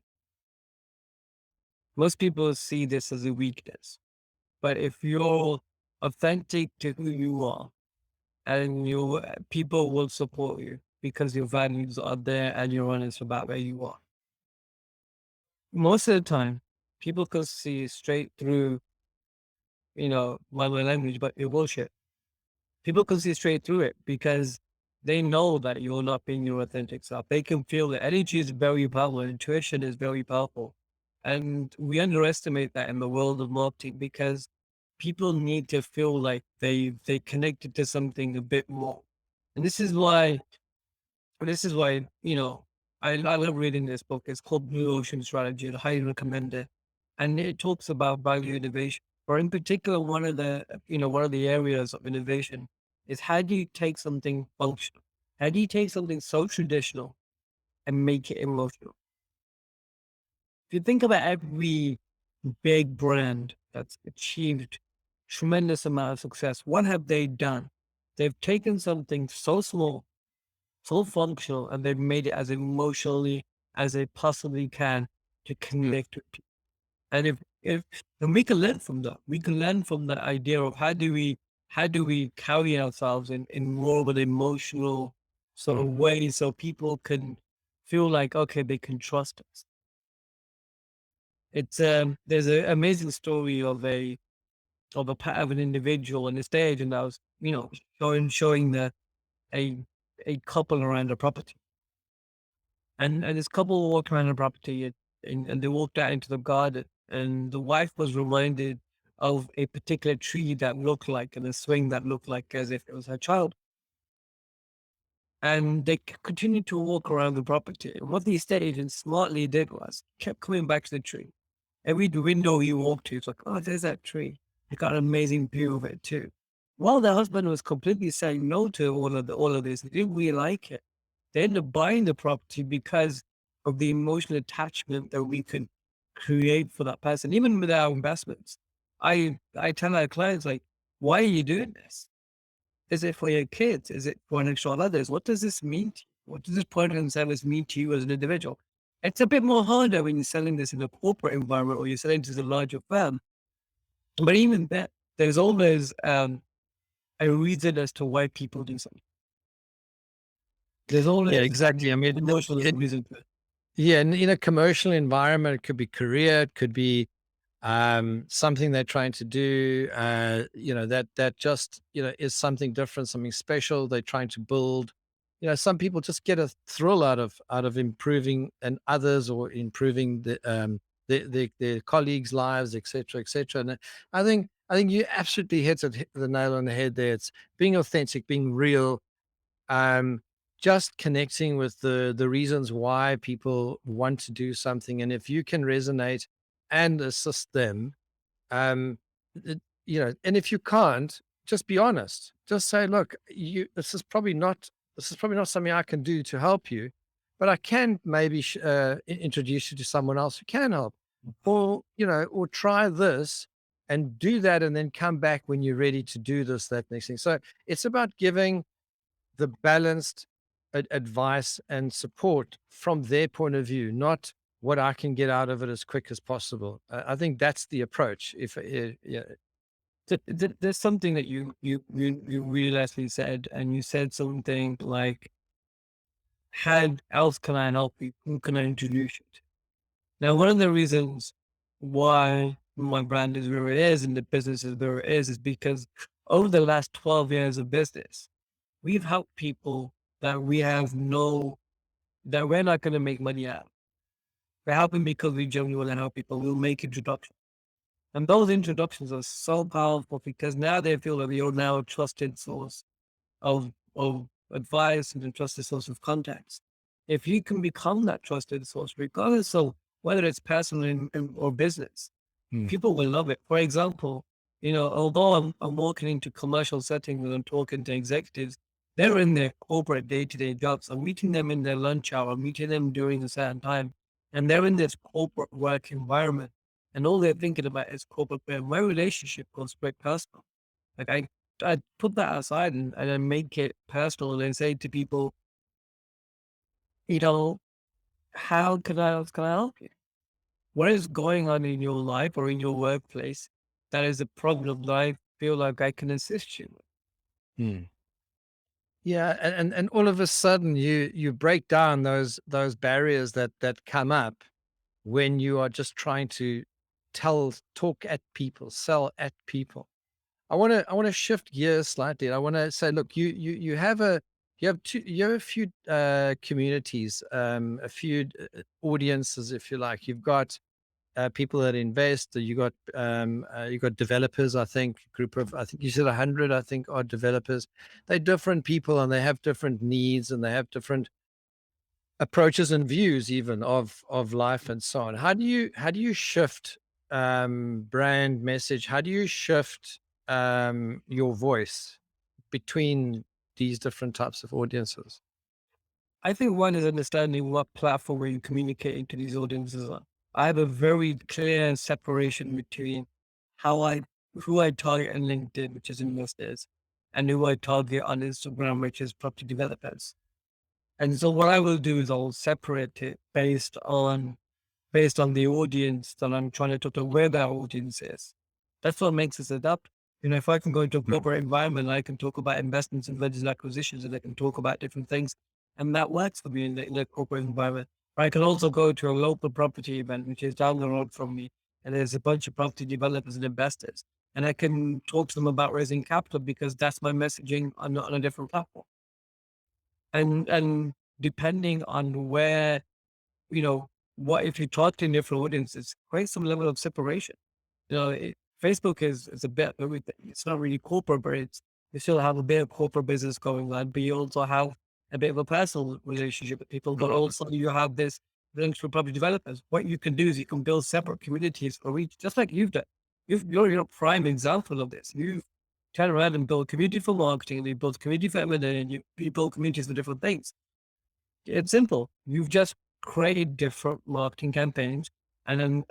Most people see this as a weakness, but if you're authentic to who you are, and people will support you because your values are there and you're honest about where you are. Most of the time, people can see straight through, my language, but your bullshit. People can see straight through it because they know that you're not being your authentic self. They can feel that energy is very powerful, intuition is very powerful. And we underestimate that in the world of marketing because people need to feel like they connected to something a bit more. And this is why, I love reading this book. It's called Blue Ocean Strategy. I highly recommend it. And it talks about value innovation. Or in particular, one of the areas of innovation is how do you take something functional? How do you take something so traditional and make it emotional? If you think about every big brand that's achieved tremendous amount of success, what have they done? They've taken something so small, so functional, and they've made it as emotionally as they possibly can to connect with people. And if and we can learn from that. We can learn from the idea of how do we carry ourselves in more of an emotional sort of way so people can feel like okay, they can trust us. It's there's an amazing story of an individual on the stage, and I was showing a a couple around a property. And this couple walked around the property and they walked out into the garden. And the wife was reminded of a particular tree that looked like and a swing that looked like as if it was her child. And they continued to walk around the property. And what the estate agent smartly did was kept coming back to the tree. Every window he walked to, it's like, oh, there's that tree. He got an amazing view of it too. While the husband was completely saying no to all of this, he didn't really like it. They ended up buying the property because of the emotional attachment that we could create for that person, even with our investments. I tell our clients like, why are you doing this? Is it for your kids? Is it for an extra others? What does this mean to you? What does this product and service mean to you as an individual? It's a bit more harder when you're selling this in a corporate environment or you're selling to a larger firm. But even that, there's always a reason as to why people do something. There's Yeah, always exactly. I mean, emotional reason for it. yeah, in a commercial environment, it could be career, it could be something they're trying to do. That just is something different, something special. They're trying to build. Some people just get a thrill out of improving and others, or improving their colleagues' lives, etc., etc. And I think you absolutely hit the nail on the head there. It's being authentic, being real, um, just connecting with the reasons why people want to do something, and if you can resonate and assist them, um, and if you can't, just be honest. Just say, look, this is probably not something I can do to help you, but I can maybe introduce you to someone else who can help, or or try this and do that, and then come back when you're ready to do this, that next thing. So it's about giving the balanced advice and support from their point of view, not what I can get out of it as quick as possible. I think that's the approach. If yeah. There's something that you really said, and you said something like, "How else can I help you? Who can I introduce you to?" Now, one of the reasons why my brand is where it is and the business is where it is because over the last 12 years of business, we've helped people that we have no that we're not going to make money out. We're helping because we genuinely want to help people. We'll make introductions. And those introductions are so powerful because now they feel that you're now a trusted source of advice and a trusted source of contacts. If you can become that trusted source, regardless of whether it's personal or business, Mm, people will love it. For example, although I'm walking into commercial settings and I'm talking to executives, they're in their corporate day-to-day jobs. I'm meeting them in their lunch hour, I'm meeting them during a certain time, and they're in this corporate work environment. And all they're thinking about is corporate work. My relationship goes straight personal. Like I put that aside and I make it personal and I say to people, you know, how can I help you? What is going on in your life or in your workplace that is a problem that I feel like I can assist you with? mm. Yeah, and all of a sudden you break down those barriers that come up when you are just trying to talk at people, sell at people. I want to shift gears slightly. I want to say, look, you have a few communities, a few audiences, if you like. You've got people that invest. You got developers. I think group of I think you said 100. I think are developers. They're different people and they have different needs and they have different approaches and views even of life and so on. How do you shift brand message? How do you shift your voice between these different types of audiences? I think one is understanding what platform are you communicating to these audiences on. I have a very clear separation between how I who I target on LinkedIn, which is investors, and who I target on Instagram, which is property developers. And so what I will do is I'll separate it based on the audience that I'm trying to talk to, where that audience is. That's what makes us adapt. If I can go into a Mm, corporate environment, I can talk about investments and mergers and acquisitions, and I can talk about different things. And that works for me in the corporate environment. Or I can also go to a local property event, which is down the road from me, and there's a bunch of property developers and investors. And I can talk to them about raising capital because that's my messaging on a different platform. And depending on where what if you talk to different audiences, create some level of separation. Facebook is a bit of everything. It's not really corporate, but you still have a bit of corporate business going on, but you also have a bit of a personal relationship with people, but also you have this links for property developers. What you can do is you can build separate communities for each, just like you've done. You're a prime example of this. You've turned around and built community for marketing, and you built community for M&A, and you build communities for different things. It's simple. You've just created different marketing campaigns and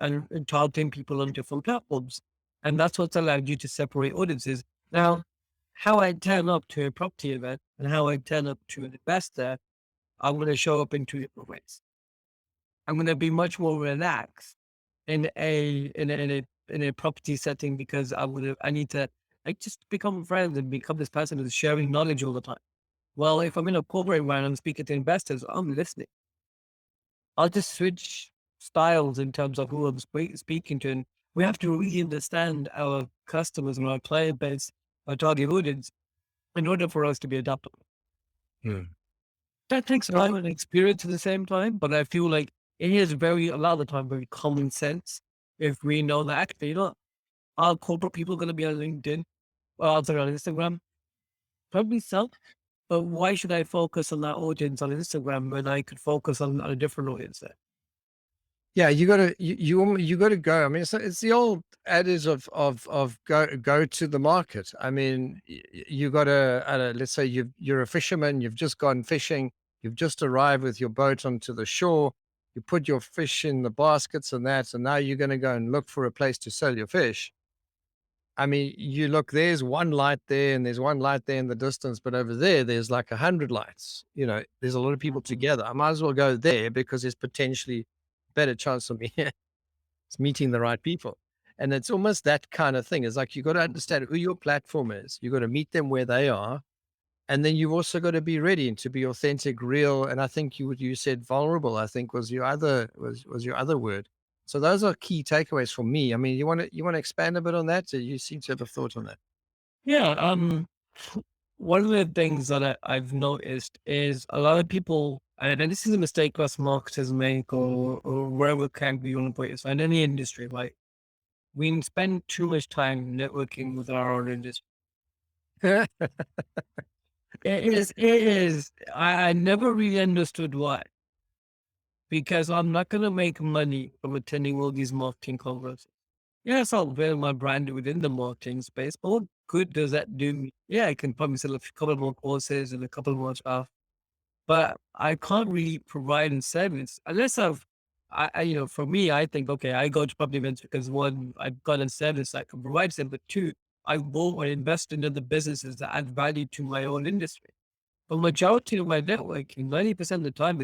targeting people on different platforms. And that's what's allowed you to separate audiences. Now, how I turn up to a property event and how I turn up to an investor, I'm going to show up in two different ways. I'm going to be much more relaxed in a property setting because I need to like just become friends and become this person who's sharing knowledge all the time. Well, if I'm in a corporate environment, I'm speaking to investors, I'm listening. I'll just switch styles in terms of who I'm speaking to. And we have to really understand our customers and our client base, our target audience, in order for us to be adaptable. mm, That takes time and experience at the same time, but I feel like it is very, a lot of the time, very common sense. If we know that actually, our corporate people are going to be on LinkedIn, or sorry, on Instagram, probably so. But why should I focus on that audience on Instagram when I could focus on a different audience there? Yeah, you gotta go. I mean, it's the old adage of go to the market. I mean, you gotta, let's say you're a fisherman, you've just gone fishing, you've just arrived with your boat onto the shore, you put your fish in the baskets and that, and now you're gonna go and look for a place to sell your fish. I mean, you look, there's one light there and there's one light there in the distance, but over there, there's like 100 lights. There's a lot of people Mhm. together. I might as well go there because there's potentially better chance of me it's meeting the right people. And it's almost that kind of thing. It's like you got to understand who your platform is. You got to meet them where they are. And then you've also got to be ready and to be authentic, real. And I think you said vulnerable, I think was your other word. So those are key takeaways for me. I mean, you want to expand a bit on that? So you seem to have a thought on that. Yeah. One of the things that I've noticed is a lot of people, and this is a mistake us marketers make, or wherever can be on point, so in any industry, right? We spend too much time networking with our own industry. It is. I never really understood why, because I'm not going to make money from attending all these marketing conferences. Yes, I'll build my brand within the marketing space, but what good does that do me? Yeah, I can probably sell a couple more courses and a couple more stuff, but I can't really provide in service unless for me, I think, okay, I go to public events because one, I've got a service I can provide them, but two, I go and invest into the businesses that add value to my own industry. But majority of my networking, 90% of the time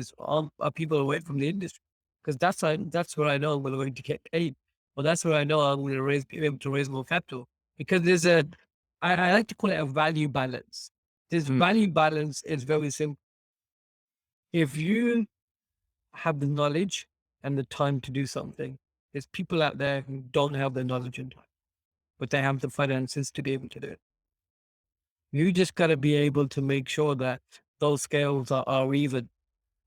are people away from the industry. Because that's where I know I'm going to get paid. Well, that's where I know I'm going to be able to raise more capital. Because I like to call it a value balance. This Mm, value balance is very simple. If you have the knowledge and the time to do something, there's people out there who don't have the knowledge and time, but they have the finances to be able to do it. You just got to be able to make sure that those scales are even,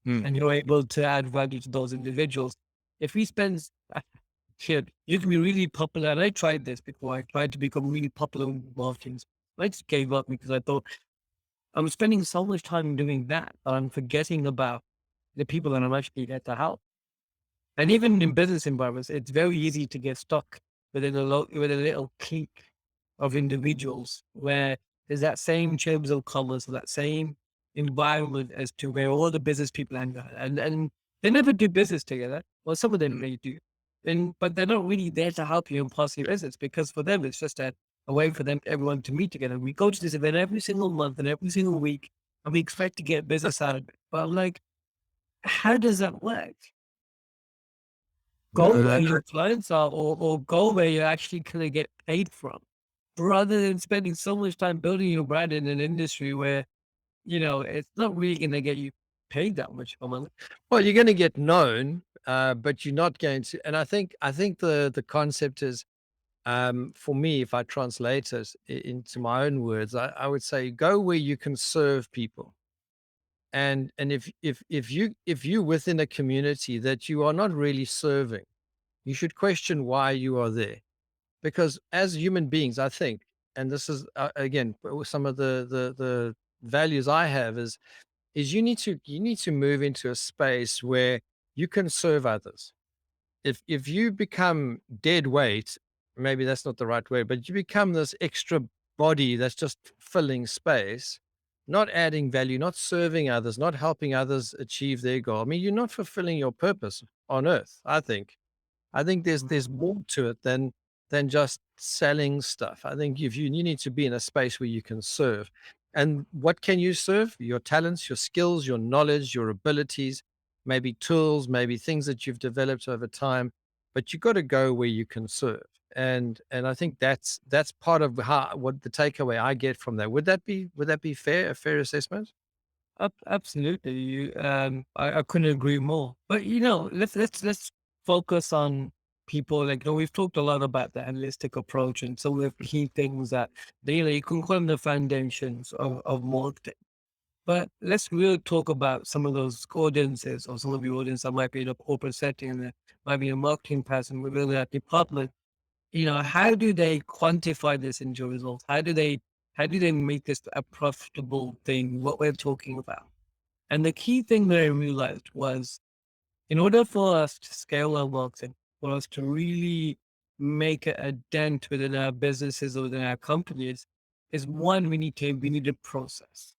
mm. and you're able to add value to those individuals. If we spend shit, you can be really popular. And I tried this before. I tried to become really popular with marketing. I just gave up because I thought I'm spending so much time doing that, I'm forgetting about the people that I'm actually there to help. And even in business environments, it's very easy to get stuck with a little clique of individuals where there's that same terms of commerce, that same environment as to where all the business people hang out. And they never do business together. Well, some of them may do. But they're not really there to help you and pass your business, because for them it's just a way for them everyone to meet together. We go to this event every single month and every single week, and we expect to get business out of it. But I'm like, how does that work? Go No, where that, your clients are, or go where you're actually gonna get paid from, rather than spending so much time building your brand in an industry where, it's not really gonna get you paid that much a month. well, you're going to get known, but you're not going to. And I think the concept is, for me, if I translate it into my own words, I would say go where you can serve people. And if you within a community that you are not really serving, you should question why you are there. Because as human beings, I think, and this is again some of the values I have is you need to move into a space where you can serve others. If you become dead weight, maybe that's not the right word, but you become this extra body that's just filling space, not adding value, not serving others, not helping others achieve their goal. I mean, you're not fulfilling your purpose on earth, I think. I think there's more to it than just selling stuff. I think if you need to be in a space where you can serve. And what can you serve? Your talents, your skills, your knowledge, your abilities, maybe tools, maybe things that you've developed over time. But you got to go where you can serve. And I think that's part of how what the takeaway I get from that. Would that be fair? A fair assessment? Absolutely, I couldn't agree more. But let's focus on people. Like, we've talked a lot about the analytic approach and some of the key things that you can call them the foundations of marketing. But let's really talk about some of those audiences or some of the audience that might be in a corporate setting, that might be a marketing person within that department. How do they quantify this into results? How do they make this a profitable thing, what we're talking about? And the key thing that I realized was, in order for us to scale our marketing, for us to really make a dent within our businesses or within our companies, is one, we need a process.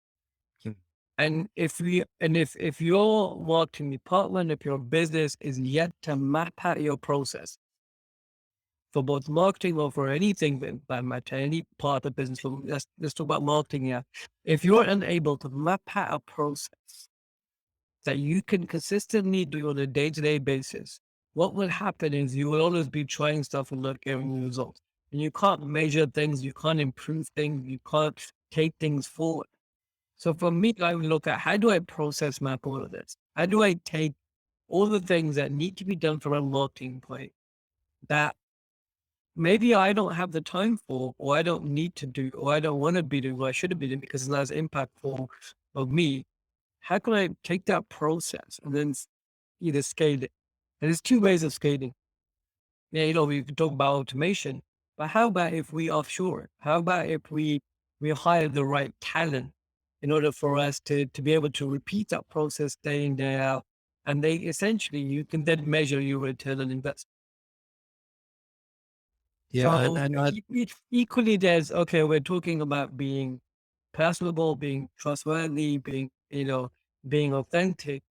Mm. And if your marketing department, if your business is yet to map out your process for both marketing or for anything that matter, any part of business, let's talk about marketing here. If you're unable to map out a process that you can consistently do on a day-to-day basis, what will happen is you will always be trying stuff and not getting results. And you can't measure things, you can't improve things, you can't take things forward. So for me, I would look at, how do I process map all of this? How do I take all the things that need to be done from a marketing point that maybe I don't have the time for, or I don't need to do, or I don't want to be doing, or I shouldn't be doing because it's not as impactful of me? How can I take that process and then either scale it? And there's two ways of scaling. Yeah, we can talk about automation, but how about if we offshore it? How about if we hire the right talent in order for us to be able to repeat that process day in, day out? And they essentially, you can then measure your return on investment. Yeah, So and I equally, there's, okay, we're talking about being personable, being trustworthy, being authentic.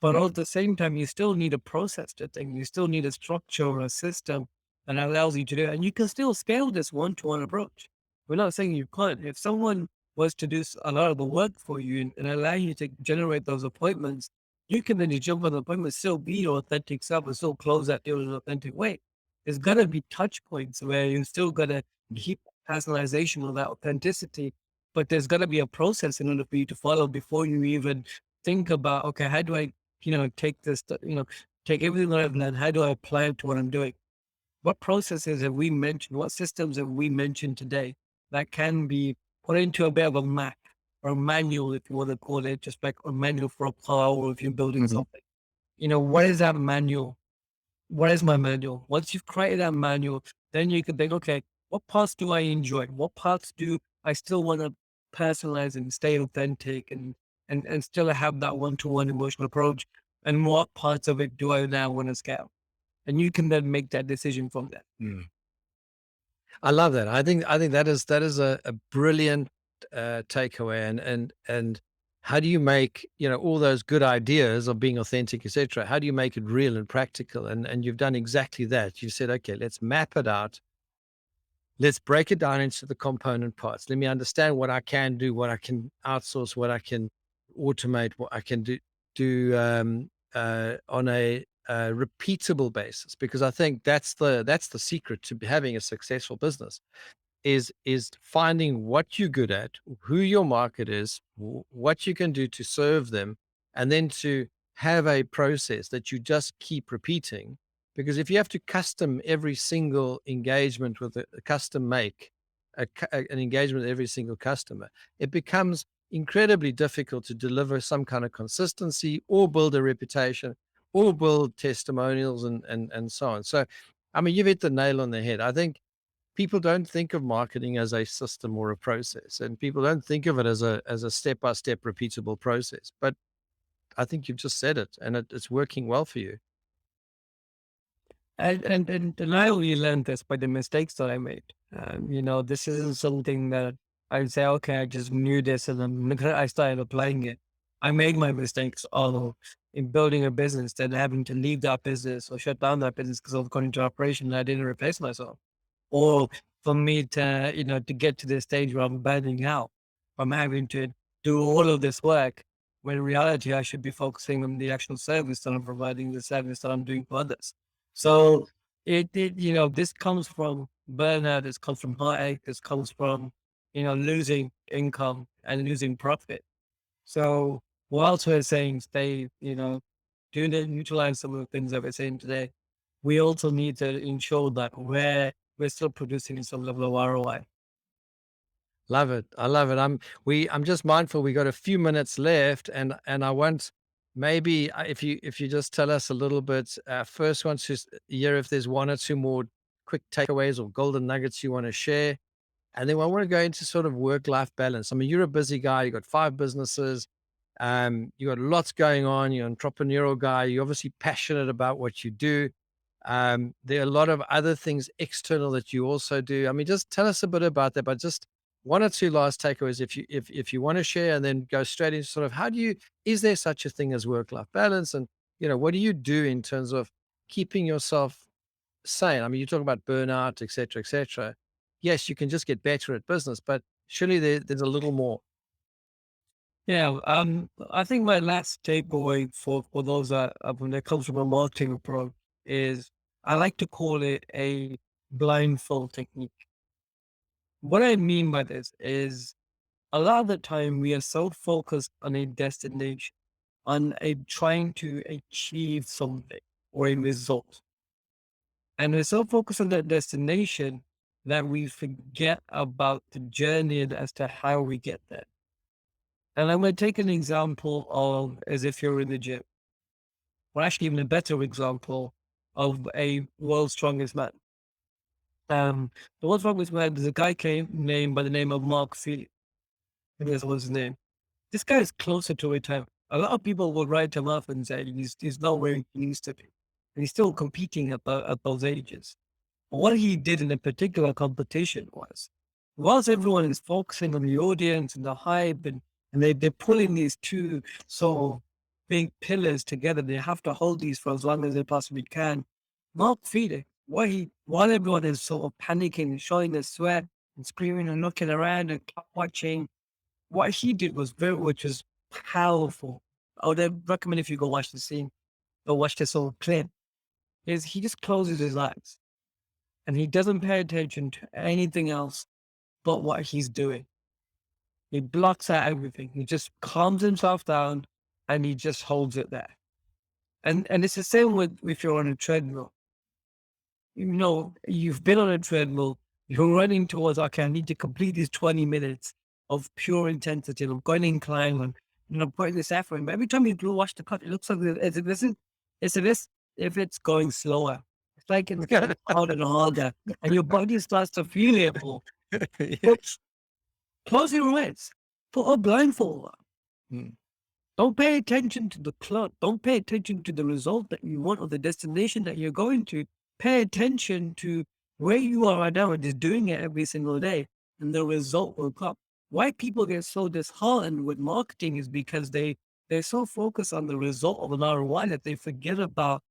But at the same time, you still need a process to think. You still need a structure or a system that allows you to do it. And you can still scale this one-to-one approach. We're not saying you can't. If someone was to do a lot of the work for you and allow you to generate those appointments, you can then just jump on the appointment, still be your authentic self, and still close that deal in an authentic way. There's got to be touch points where you still got to keep personalization of that authenticity, but there's got to be a process in order for you to follow before you even think about, okay, how do I take this, take everything that I've learned. How do I apply it to what I'm doing? What processes have we mentioned? What systems have we mentioned today that can be put into a bit of a map or a manual, if you want to call it, just like a manual for a car, or if you're building Mhm. something? What is that manual? What is my manual? Once you've created that manual, then you can think, okay, what parts do I enjoy? What parts do I still want to personalize and stay authentic, and still have that one-to-one emotional approach? And what parts of it do I now want to scale? And you can then make that decision from there. Mm. I love that. I think that is a brilliant takeaway. And how do you make, all those good ideas of being authentic, etc.? How do you make it real and practical? And you've done exactly that. You said, okay, let's map it out. Let's break it down into the component parts. Let me understand what I can do, what I can outsource, what I can automate, what I can do on a repeatable basis. Because I think that's the secret to having a successful business is finding what you're good at, who your market is, what you can do to serve them, and then to have a process that you just keep repeating. Because if you have to custom every single engagement with a custom make an engagement with every single customer, it becomes incredibly difficult to deliver some kind of consistency or build a reputation or build testimonials and so on. So, I mean, you've hit the nail on the head. I think people don't think of marketing as a system or a process, and people don't think of it as a step-by-step repeatable process. But I think you've just said it, and it's working well for you. And I only learned this by the mistakes that I made. This isn't something that I would say, okay, I just knew this and then I started applying it. I made my mistakes all in building a business, then having to leave that business or shut down that business because of going into operation and I didn't replace myself. Or for me to get to the stage where I'm burning out from having to do all of this work, when in reality I should be focusing on the actual service that I'm providing, the service that I'm doing for others. So this comes from burnout, this comes from heartache, this comes from, losing income and losing profit. So whilst we're saying stay, do the utilize some of the things that we're saying today, we also need to ensure that we're still producing some level of ROI. Love it. I love it. I'm just mindful we got a few minutes left, and I want maybe if you just tell us a little bit, first want to hear if there's one or two more quick takeaways or golden nuggets you want to share. And then I want to go into sort of work-life balance. I mean, you're a busy guy, you got 5 businesses, you got lots going on, you're an entrepreneurial guy, you're obviously passionate about what you do. There are a lot of other things external that you also do. I mean, just tell us a bit about that, but just one or two last takeaways if you want to share, and then go straight into sort of how do you is there such a thing as work-life balance? And what do you do in terms of keeping yourself sane? I mean, you talk about burnout, et cetera, et cetera. Yes, you can just get better at business, but surely there's a little more. Yeah, I think my last takeaway for those that when it comes from a marketing approach is I like to call it a blindfold technique. What I mean by this is a lot of the time we are so focused on a destination, on a trying to achieve something or a result. And we're so focused on that destination that we forget about the journey and as to how we get there. And I'm going to take an example of as if you're in the gym, or actually even a better example of a world's strongest man. The world's strongest man is a guy came named by the name of Mark Felix. I think that was his name. This guy is closer to retirement. A lot of people will write him off and say he's not where he needs to be. And he's still competing at those ages. What he did in a particular competition was, whilst everyone is focusing on the audience and the hype, and they're pulling these two so big pillars together, they have to hold these for as long as they possibly can. Mark Feeder, while everyone is sort of panicking and showing their sweat and screaming and looking around and watching, what he did was which was powerful. I would recommend if you go watch the scene or watch this whole clip, is he just closes his eyes and he doesn't pay attention to anything else but what he's doing. He blocks out everything. He just calms himself down and he just holds it there. And it's the same with if you're on a treadmill. You've been on a treadmill, you're running towards, okay, I need to complete these 20 minutes of pure intensity. And I'm going to incline and I'm putting this effort in. But every time you do watch the clock, it looks like it's if it's going slower. It's like it's getting harder and harder. And your body starts to feel it more. But Yes. close your eyes. Put a blindfold on. Mm. Don't pay attention to the clock. Don't pay attention to the result that you want or the destination that you're going to. Pay attention to where you are right now and just doing it every single day, and the result will come. Why people get so disheartened with marketing is because they're so focused on the result of an ROI that they forget about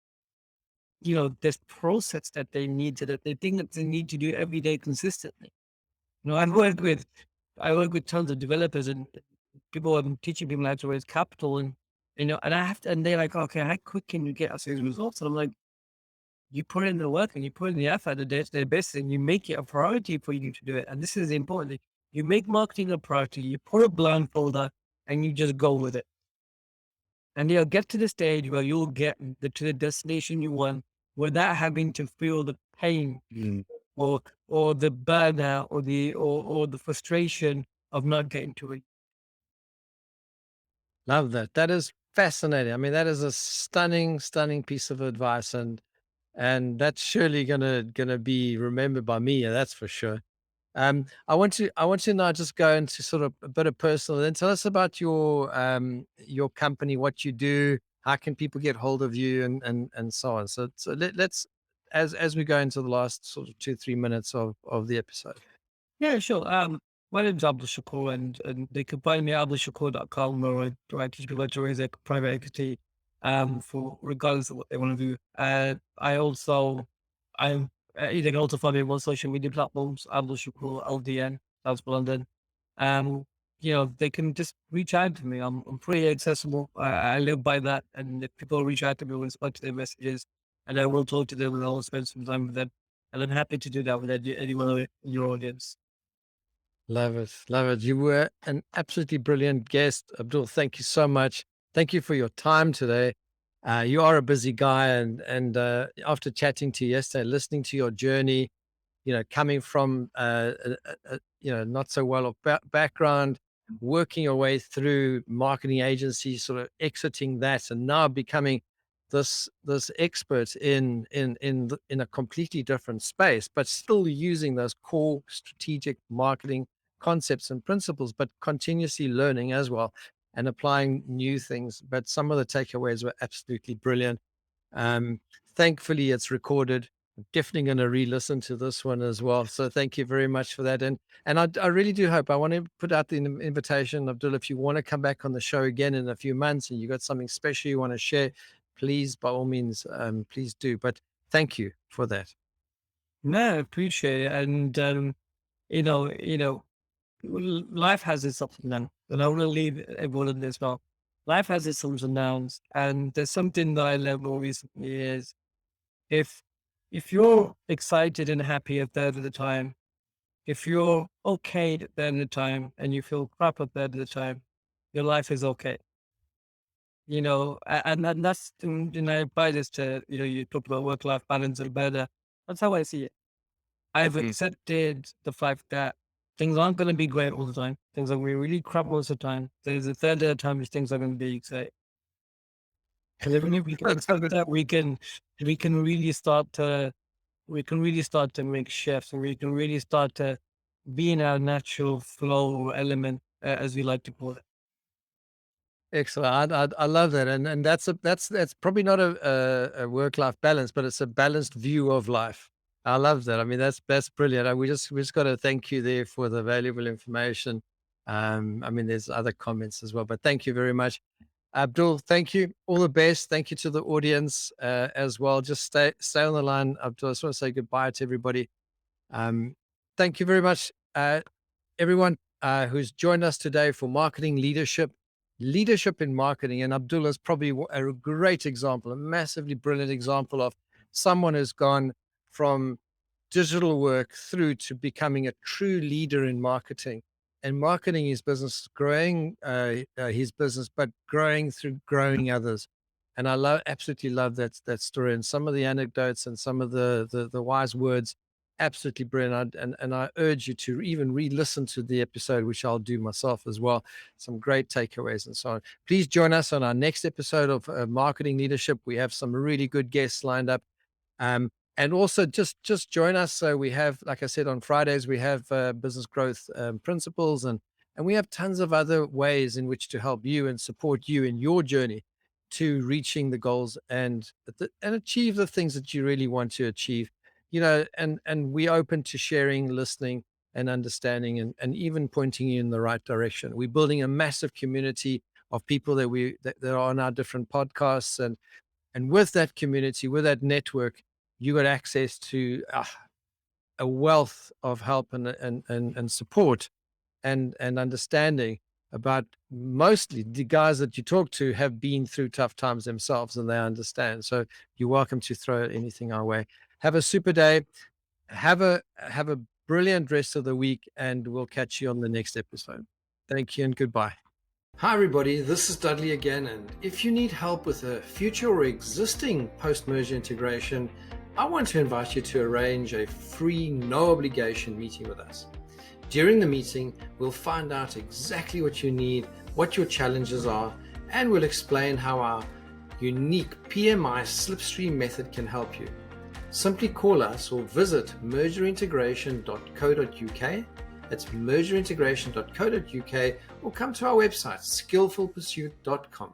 this process that they need to that they think that they need to do every day consistently. I work with tons of developers and people. I'm teaching people how to raise capital, and I have to, and they're like, okay, how quick can you get us these results? And I'm like, you put in the work and you put in the effort on a day-to-day basis, and you make it a priority for you to do it. And this is the important thing. You make marketing a priority. You put a blindfold on, and you just go with it. And you'll get to the stage where you'll get to the destination you want without having to feel the pain Mm. or the burnout or the frustration of not getting to it. Love that. That is fascinating. I mean, that is a stunning, stunning piece of advice, and that's surely gonna be remembered by me. That's for sure. I want to now just go into sort of a bit of personal. Then tell us about your company, what you do, how can people get hold of you, and so on. So let's as we go into the last sort of 2 3 minutes of the episode. Yeah, sure. My name's Abdul Shakur, and they can find me at abdulshakur.com, where I teach people how to raise their private equity, for regardless of what they want to do. I'm you can also find me on social media platforms, Abdul Shakur LDN, that's for London. Um, they can just reach out to me. I'm pretty accessible. I live by that, and if people reach out to me, I will respond to their messages, and I will talk to them, and I will spend some time with them, and I'm happy to do that with anyone in your audience. Love it. Love it. You were an absolutely brilliant guest, Abdul. Thank you so much. Thank you for your time today. You are a busy guy, and after chatting to you yesterday, listening to your journey, coming from not so well of background, working your way through marketing agencies, sort of exiting that, and now becoming this expert in a completely different space, but still using those core strategic marketing concepts and principles, but continuously learning as well and applying new things. But some of the takeaways were absolutely brilliant. um, Thankfully, it's recorded. I'm definitely going to re-listen to this one as well. So thank you very much for that. And I really do hope, I want to put out the invitation, Abdul, if you want to come back on the show again in a few months and you got something special you want to share, please, by all means, please do. But thank you for that. No, I appreciate it. And, life has its ups and downs. And I want to leave everyone in this well. Life has its ups and downs. And there's something that I learned more recently is if if you're excited and happy a third of the time, if you're okay at the end of the time and you feel crap at the end of the time, your life is okay. And that's, and I apply this to, you talked about work-life balance and better. That's how I see it. I've accepted the fact that things aren't going to be great all the time. Things are going to be really crap most of the time. There's a third of the time these things are going to be exciting. And even if we can accept that, we can really start to make shifts, and we can really start to be in our natural flow element, as we like to call it. Excellent. I love that, and that's probably not a work life balance, but it's a balanced view of life. I love that. I mean, that's brilliant. We just got to thank you there for the valuable information. I mean, there's other comments as well, but thank you very much, Abdul. Thank you. All the best. Thank you to the audience as well. Just stay on the line, Abdul. I just want to say goodbye to everybody. Um, Thank you very much, everyone who's joined us today for marketing leadership in marketing. And Abdullah is probably a great example, a massively brilliant example of someone who's gone from digital work through to becoming a true leader in marketing and marketing his business, growing his business, but growing through growing others. And I absolutely love that story, and some of the anecdotes and some of the wise words. Absolutely brilliant. And I urge you to even re-listen to the episode, which I'll do myself as well. Some great takeaways and so on. Please join us on our next episode of Marketing Leadership. We have some really good guests lined up. And also just join us. So we have, like I said, on Fridays, we have business growth principles, and we have tons of other ways in which to help you and support you in your journey to reaching the goals and achieve the things that you really want to achieve. And we're open to sharing, listening, and understanding, and even pointing you in the right direction. We're building a massive community of people that are on our different podcasts, and with that community, with that network, you got access to a wealth of help and support and understanding about. Mostly the guys that you talk to have been through tough times themselves, and they understand. So you're welcome to throw anything our way. Have a super day. Have a brilliant rest of the week, and we'll catch you on the next episode. Thank you and goodbye. Hi, everybody. This is Dudley again. And if you need help with a future or existing post-merger integration, I want to invite you to arrange a free, no obligation meeting with us. During the meeting, we'll find out exactly what you need, what your challenges are, and we'll explain how our unique PMI slipstream method can help you. Simply call us or visit mergerintegration.co.uk. That's mergerintegration.co.uk, or come to our website, skillfulpursuit.com.